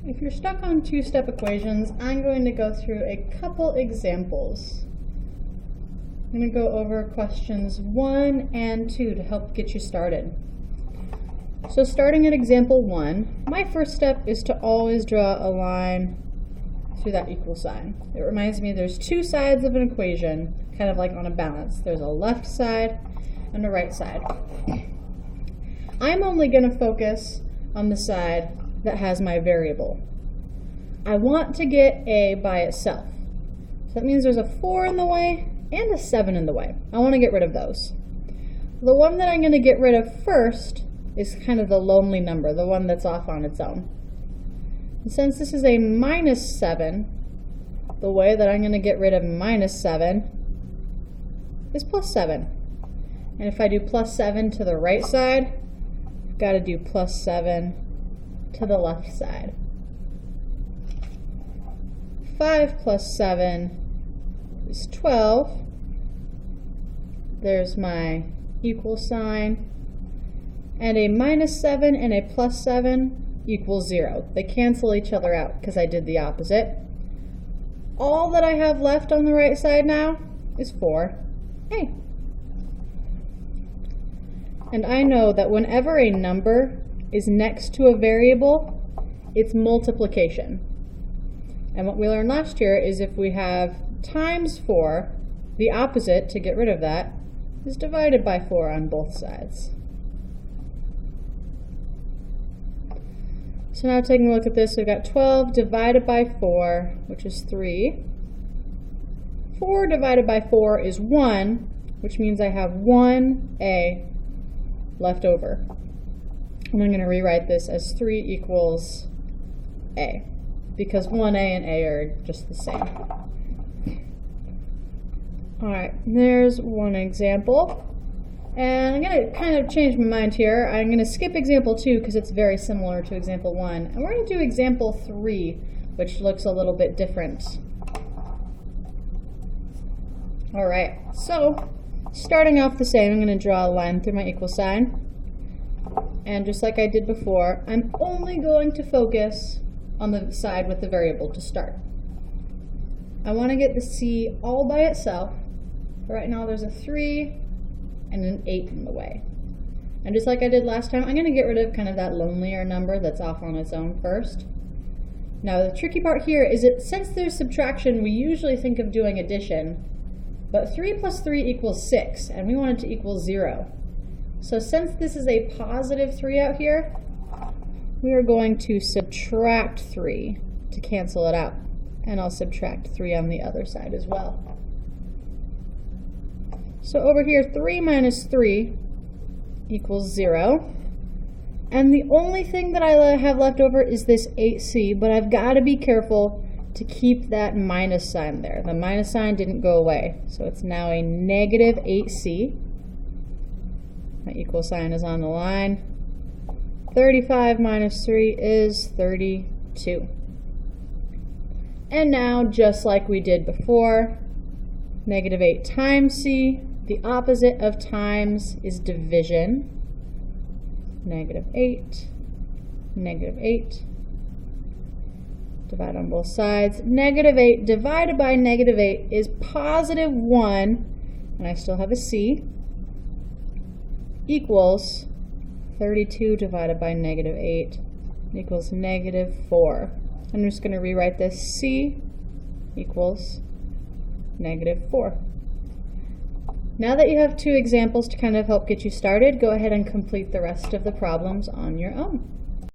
If you're stuck on two-step equations, I'm going to go through a couple examples. I'm going to go over questions 1 and 2 to help get you started. So starting at example 1, my first step is to always draw a line through that equal sign. It reminds me there's two sides of an equation, kind of like on a balance. There's a left side and a right side. I'm only going to focus on the side that has my variable. I want to get a by itself. So that means there's a 4 in the way and a 7 in the way. I want to get rid of those. The one that I'm going to get rid of first is kind of the lonely number, the one that's off on its own. And since this is a minus 7, the way that I'm going to get rid of minus 7 is plus 7. And if I do plus 7 to the right side, I've got to do plus 7 to the left side. 5 plus 7 is 12. There's my equal sign. And a minus 7 and a plus 7 equals 0. They cancel each other out because I did the opposite. All that I have left on the right side now is 4a. And I know that whenever a number is next to a variable, it's multiplication. And what we learned last year is if we have times 4, the opposite to get rid of that is divided by 4 on both sides. So now taking a look at this, we've got 12 divided by 4, which is 3. 4 divided by 4 is 1, which means I have 1a left over. And I'm going to rewrite this as 3 equals a, because 1a and a are just the same. Alright, there's one example. And I'm going to kind of change my mind here. I'm going to skip example 2 because it's very similar to example 1. And we're going to do example 3, which looks a little bit different. Alright, so starting off the same, I'm going to draw a line through my equal sign. And just like I did before, I'm only going to focus on the side with the variable to start. I want to get the c all by itself. Right now there's a 3 and an 8 in the way. And just like I did last time, I'm going to get rid of kind of that lonelier number that's off on its own first. Now the tricky part here is that since there's subtraction, we usually think of doing addition, but 3 plus 3 equals 6, and we want it to equal 0. So since this is a positive 3 out here, we are going to subtract 3 to cancel it out. And I'll subtract 3 on the other side as well. So over here, 3 minus 3 equals 0. And the only thing that I have left over is this 8c, but I've got to be careful to keep that minus sign there. The minus sign didn't go away, so it's now a negative 8c. My equal sign is on the line. 35 minus 3 is 32. And now, just like we did before, negative 8 times c. The opposite of times is division. Negative 8, negative 8. Divide on both sides. Negative 8 divided by negative 8 is positive 1, and I still have a c, equals 32 divided by negative 8 equals negative 4. I'm just going to rewrite this, c equals negative 4. Now that you have two examples to kind of help get you started, go ahead and complete the rest of the problems on your own.